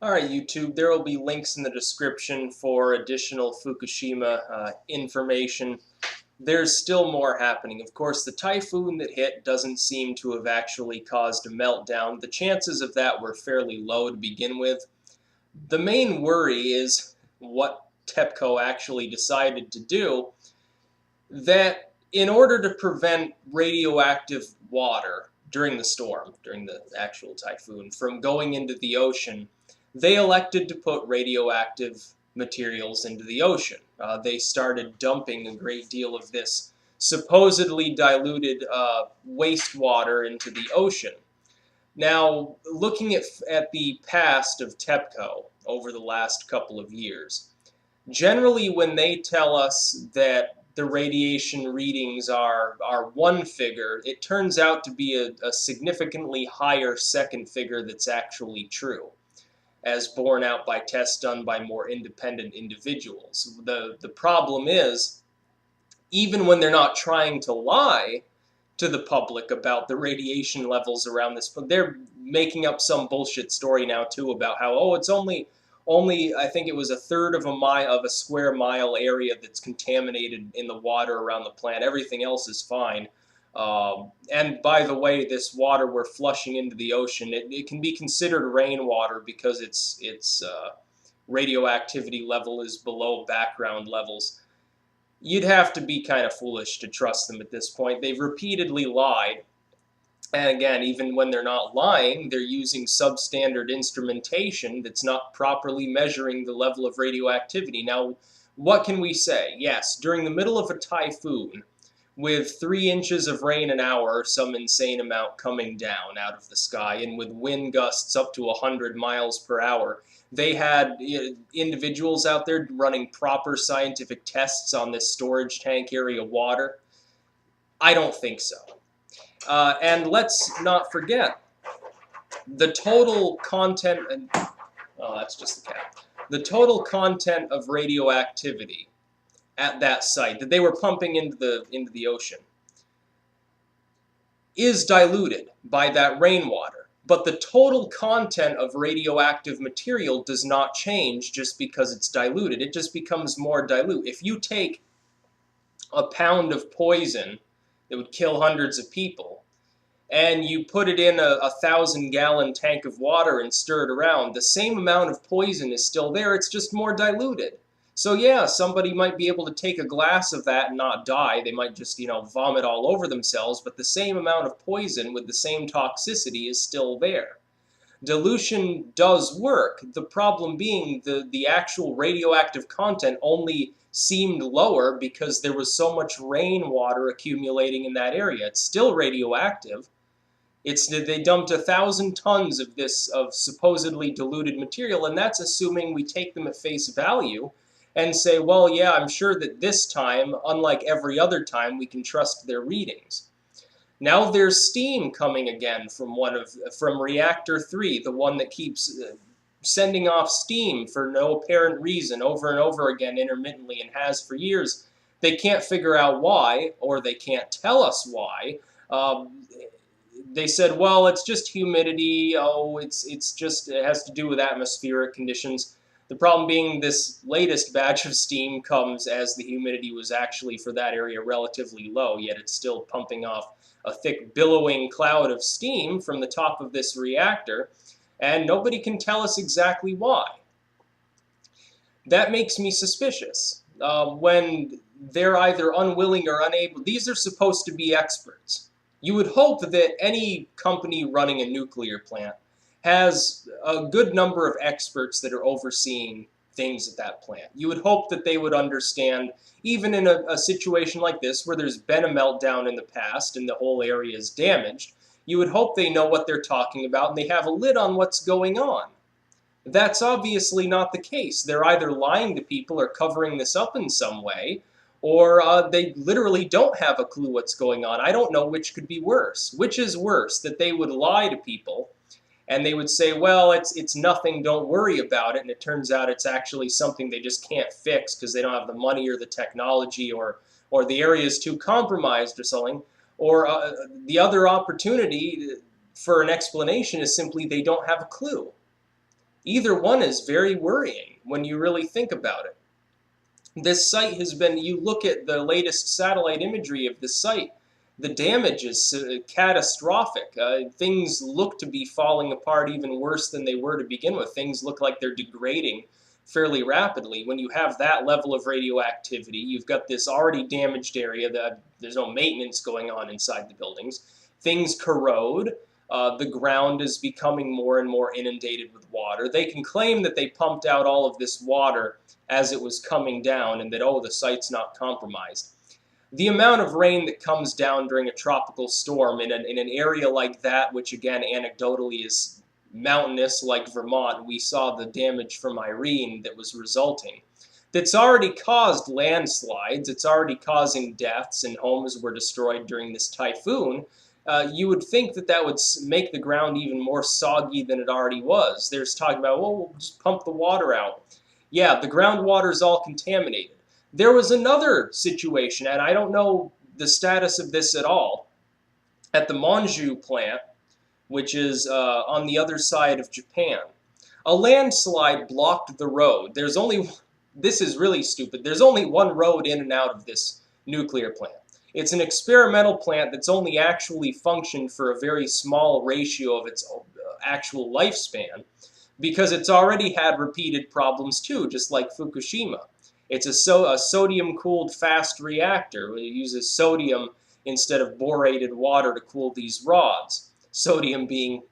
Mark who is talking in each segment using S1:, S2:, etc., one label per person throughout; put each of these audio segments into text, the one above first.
S1: Alright, YouTube, there will be links in the description for additional Fukushima information. There's still more happening. Of course, the typhoon that hit doesn't seem to have actually caused a meltdown. The chances of that were fairly low to begin with. The main worry is what TEPCO actually decided to do, that in order to prevent radioactive water during the storm, during the actual typhoon, from going into the ocean, they elected to put radioactive materials into the ocean. They started dumping a great deal of this supposedly diluted wastewater into the ocean. Now, looking at the past of TEPCO over the last couple of years, generally when they tell us that the radiation readings are one figure, it turns out to be a significantly higher second figure that's actually true, as borne out by tests done by more independent individuals. The problem is, even when they're not trying to lie to the public about the radiation levels around this, they're making up some bullshit story now too about how, oh, it's only I think it was a third of a square mile area that's contaminated in the water around the plant. Everything else is fine. And by the way, this water we're flushing into the ocean, it can be considered rainwater because its radioactivity level is below background levels. You'd have to be kind of foolish to trust them at this point. They've repeatedly lied. And again, even when they're not lying, they're using substandard instrumentation that's not properly measuring the level of radioactivity. Now, what can we say? Yes, during the middle of a typhoon, with 3 inches of rain an hour, some insane amount coming down out of the sky, and with wind gusts up to 100 miles per hour, they had individuals out there running proper scientific tests on this storage tank area water. I don't think so. And let's not forget, the total content, and oh, that's just the cat. The total content of radioactivity at that site that they were pumping into the ocean is diluted by that rainwater. But the total content of radioactive material does not change just because it's diluted. It just becomes more dilute. If you take a pound of poison that would kill hundreds of people, and you put it in a 1,000-gallon tank of water and stir it around, the same amount of poison is still there, it's just more diluted. So yeah, somebody might be able to take a glass of that and not die. They might just, vomit all over themselves, but the same amount of poison with the same toxicity is still there. Dilution does work. The problem being the actual radioactive content only seemed lower because there was so much rainwater accumulating in that area. It's still radioactive. They dumped 1,000 tons of this supposedly diluted material, and that's assuming we take them at face value and say, well, yeah, I'm sure that this time, unlike every other time, we can trust their readings. Now there's steam coming again from Reactor 3, the one that keeps sending off steam for no apparent reason over and over again intermittently and has for years. They can't figure out why, or they can't tell us why. They said, well, it's just humidity. Oh, it has to do with atmospheric conditions. The problem being this latest batch of steam comes as the humidity was actually for that area relatively low, yet it's still pumping off a thick billowing cloud of steam from the top of this reactor, and nobody can tell us exactly why. That makes me suspicious. When they're either unwilling or unable, these are supposed to be experts. You would hope that any company running a nuclear plant has a good number of experts that are overseeing things at that plant. You would hope that they would understand, even in a situation like this where there's been a meltdown in the past and the whole area is damaged, you would hope they know what they're talking about and they have a lid on what's going on. That's obviously not the case. They're either lying to people or covering this up in some way, or they literally don't have a clue what's going on. I don't know which could be worse. Which is worse, that they would lie to people and they would say, well, it's nothing, don't worry about it, and it turns out it's actually something they just can't fix because they don't have the money or the technology, or the area is too compromised or something. Or the other opportunity for an explanation is simply they don't have a clue. Either one is very worrying when you really think about it. This site has been, you look at the latest satellite imagery of this site, the damage is catastrophic. Things look to be falling apart even worse than they were to begin with. Things look like they're degrading fairly rapidly. When you have that level of radioactivity, you've got this already damaged area that there's no maintenance going on inside the buildings. Things corrode. The ground is becoming more and more inundated with water. They can claim that they pumped out all of this water as it was coming down and that, oh, the site's not compromised. The amount of rain that comes down during a tropical storm in an area like that, which again anecdotally is mountainous like Vermont, we saw the damage from Irene that was resulting. That's already caused landslides, it's already causing deaths, and homes were destroyed during this typhoon. You would think that that would make the ground even more soggy than it already was. There's talking about, well, we'll just pump the water out. Yeah, the groundwater is all contaminated. There was another situation, and I don't know the status of this at all, at the Monju plant, which is on the other side of Japan. A landslide blocked the road. This is really stupid, there's only one road in and out of this nuclear plant. It's an experimental plant that's only actually functioned for a very small ratio of its actual lifespan, because it's already had repeated problems too, just like Fukushima. It's a sodium-cooled fast reactor. It uses sodium instead of borated water to cool these rods. Sodium being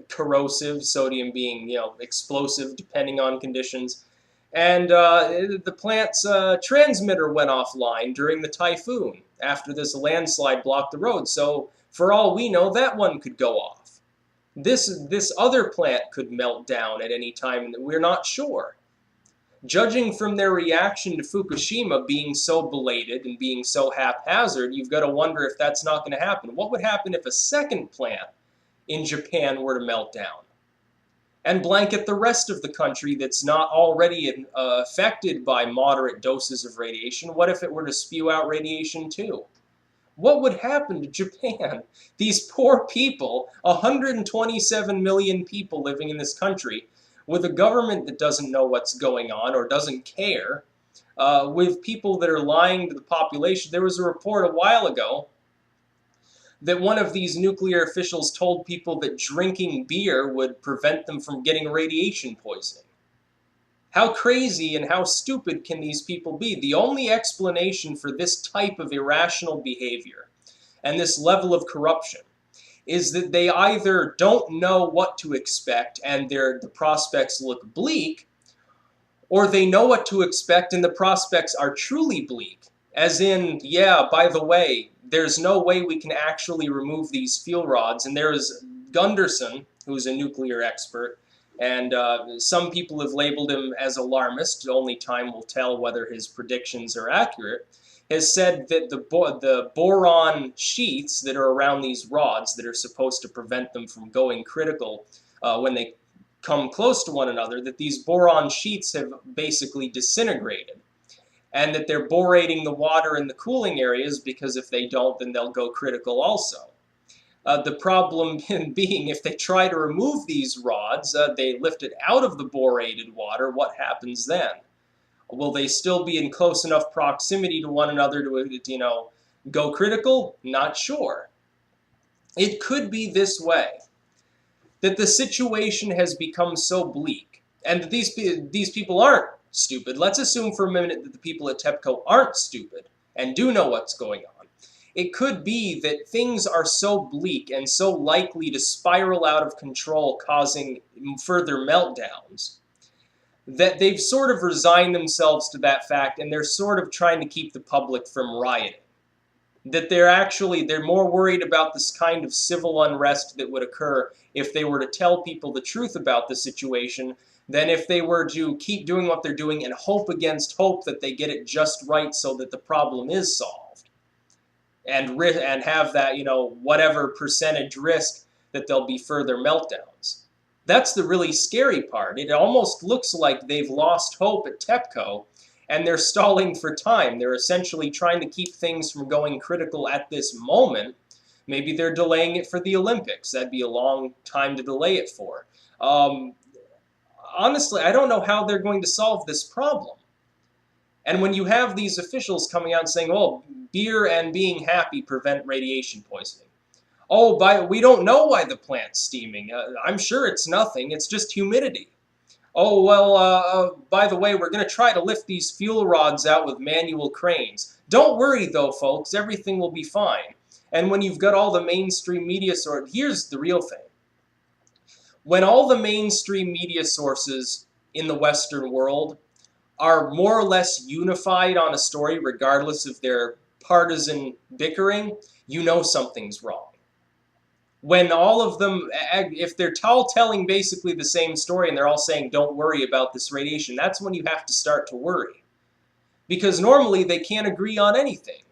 S1: corrosive, sodium being, explosive depending on conditions. And the plant's transmitter went offline during the typhoon after this landslide blocked the road. So for all we know, that one could go off. This other plant could melt down at any time, and we're not sure. Judging from their reaction to Fukushima being so belated and being so haphazard, you've got to wonder if that's not going to happen. What would happen if a second plant in Japan were to melt down and blanket the rest of the country that's not already affected by moderate doses of radiation? What if it were to spew out radiation too? What would happen to Japan? These poor people, 127 million people living in this country, with a government that doesn't know what's going on or doesn't care, with people that are lying to the population. There was a report a while ago that one of these nuclear officials told people that drinking beer would prevent them from getting radiation poisoning. How crazy and how stupid can these people be? The only explanation for this type of irrational behavior and this level of corruption is that they either don't know what to expect and the prospects look bleak, or they know what to expect and the prospects are truly bleak. As in, yeah, by the way, there's no way we can actually remove these fuel rods. And there is Gunderson, who's a nuclear expert, and some people have labeled him as alarmist. Only time will tell whether his predictions are accurate. Has said that the boron sheaths that are around these rods that are supposed to prevent them from going critical when they come close to one another, that these boron sheaths have basically disintegrated, and that they're borating the water in the cooling areas, because if they don't, then they'll go critical also. The problem being, if they try to remove these rods, they lift it out of the borated water, what happens then? Will they still be in close enough proximity to one another to, go critical? Not sure. It could be this way, that the situation has become so bleak, and that these people aren't stupid. Let's assume for a minute that the people at TEPCO aren't stupid and do know what's going on. It could be that things are so bleak and so likely to spiral out of control, causing further meltdowns, that they've sort of resigned themselves to that fact, and they're sort of trying to keep the public from rioting. That they're more worried about this kind of civil unrest that would occur if they were to tell people the truth about the situation than if they were to keep doing what they're doing and hope against hope that they get it just right so that the problem is solved. And have that, whatever percentage risk that there'll be further meltdowns. That's the really scary part. It almost looks like they've lost hope at TEPCO, and they're stalling for time. They're essentially trying to keep things from going critical at this moment. Maybe they're delaying it for the Olympics. That'd be a long time to delay it for. honestly, I don't know how they're going to solve this problem. And when you have these officials coming out and saying, "Oh, beer and being happy prevent radiation poisoning." Oh, we don't know why the plant's steaming. I'm sure it's nothing. It's just humidity. Oh, well, by the way, we're going to try to lift these fuel rods out with manual cranes. Don't worry, though, folks. Everything will be fine. And when you've got all the mainstream media here's the real thing. When all the mainstream media sources in the Western world are more or less unified on a story, regardless of their partisan bickering, you know something's wrong. When all of them, if they're all telling basically the same story and they're all saying, don't worry about this radiation, that's when you have to start to worry. Because normally they can't agree on anything.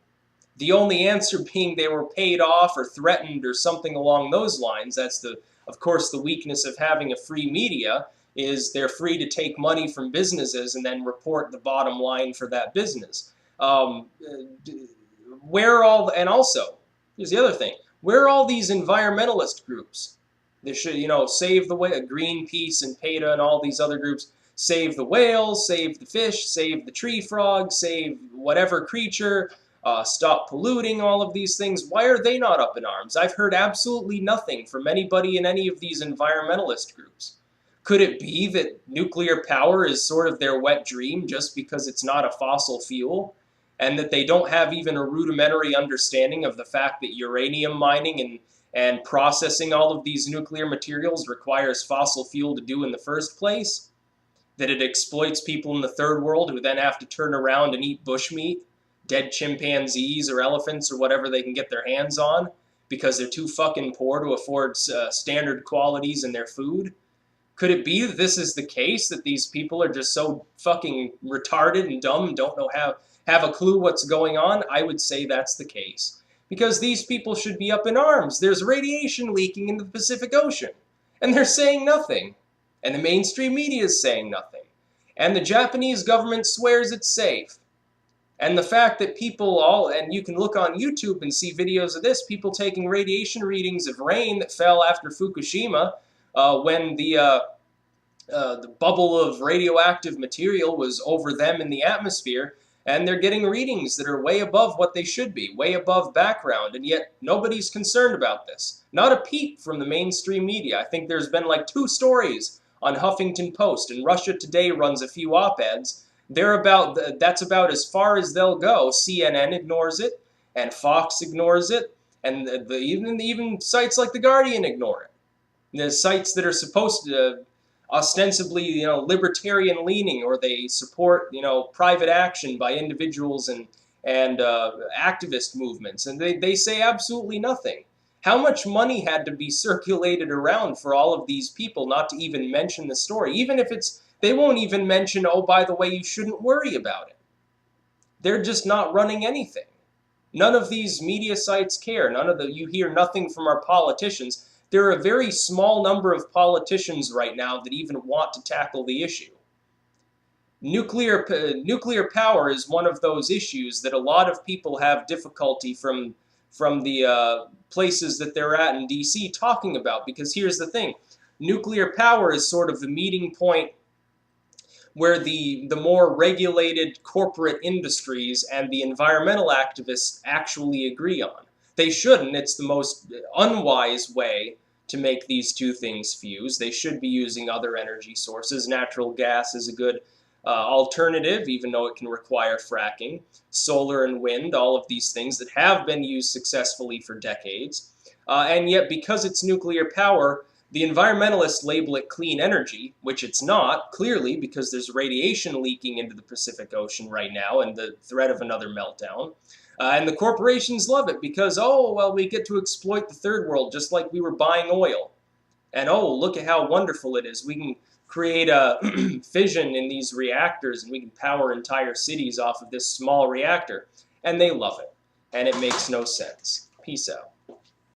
S1: The only answer being they were paid off or threatened or something along those lines. That's, of course, the weakness of having a free media, is they're free to take money from businesses and then report the bottom line for that business. And also, here's the other thing. Where are all these environmentalist groups? They should, save the whale, Greenpeace and PETA and all these other groups. Save the whales, save the fish, save the tree frog, save whatever creature, stop polluting, all of these things. Why are they not up in arms? I've heard absolutely nothing from anybody in any of these environmentalist groups. Could it be that nuclear power is sort of their wet dream just because it's not a fossil fuel? And that they don't have even a rudimentary understanding of the fact that uranium mining and processing all of these nuclear materials requires fossil fuel to do in the first place? That it exploits people in the third world who then have to turn around and eat bushmeat, dead chimpanzees or elephants or whatever they can get their hands on because they're too fucking poor to afford standard qualities in their food? Could it be that this is the case, that these people are just so fucking retarded and dumb and don't know have a clue what's going on? I would say that's the case. Because these people should be up in arms. There's radiation leaking into the Pacific Ocean. And they're saying nothing. And the mainstream media is saying nothing. And the Japanese government swears it's safe. And the fact that and you can look on YouTube and see videos of this, people taking radiation readings of rain that fell after Fukushima, when the bubble of radioactive material was over them in the atmosphere, and they're getting readings that are way above what they should be, way above background, and yet nobody's concerned about this. Not a peep from the mainstream media. I think there's been like 2 stories on Huffington Post, and Russia Today runs a few op-eds. That's about as far as they'll go. CNN ignores it, and Fox ignores it, and even sites like The Guardian ignore it. The sites that are supposed to ostensibly, libertarian leaning, or they support, private action by individuals and activist movements, and they say absolutely nothing. How much money had to be circulated around for all of these people not to even mention the story? Even if they won't even mention, oh, by the way, you shouldn't worry about it. They're just not running anything. None of these media sites care. You hear nothing from our politicians. There are a very small number of politicians right now that even want to tackle the issue. Nuclear power is one of those issues that a lot of people have difficulty from the places that they're at in DC talking about, because here's the thing. Nuclear power is sort of the meeting point where the more regulated corporate industries and the environmental activists actually agree on. They shouldn't. It's the most unwise way to make these two things fuse. They should be using other energy sources. Natural gas is a good alternative, even though it can require fracking. Solar and wind, all of these things that have been used successfully for decades. And yet, because it's nuclear power, the environmentalists label it clean energy, which it's not, clearly, because there's radiation leaking into the Pacific Ocean right now and the threat of another meltdown. And the corporations love it because, oh, well, we get to exploit the third world just like we were buying oil. And, oh, look at how wonderful it is. We can create a fission in these reactors and we can power entire cities off of this small reactor. And they love it. And it makes no sense. Peace out.